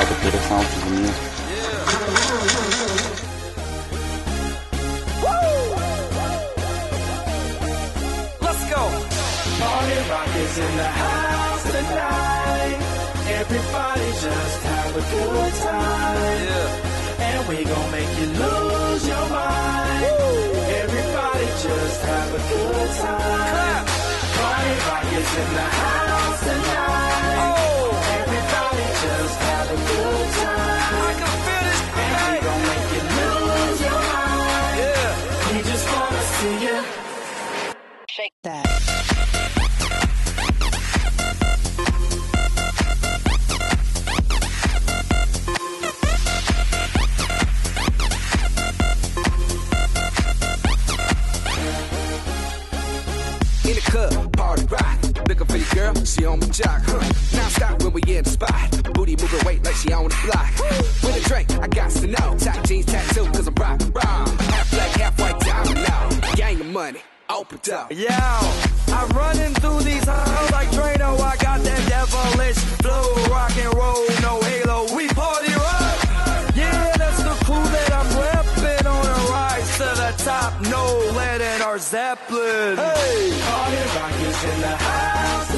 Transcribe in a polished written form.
the better sounds than you. Let's go. Party rock is in the house tonight. Everybody just have a good time. Yeah. And we gon' make you lose your mind. Everybody just have a good time. Party rock is in the house tonight. Everybody just have a good time. I can feel this and we gon' make you lose your mind. Yeah. We just wanna see you shake that. In the club, party rock. Looking for your girl, she on my jock. Now stop when we in the spot. Booty moving weight like she on the block. With a drink, I got to know. Tight jeans tattoo, cause I'm rock, raw. Half black, half white, diamond now. Gang of money, open up. Yeah, I'm running through these halls like Drano. I got that devilish flow. Rock and roll, no halo. We party rock. Yeah, that's the crew that I'm repping on a rise to the top. No lead in our Zeppelin. Hey, party rock is in the house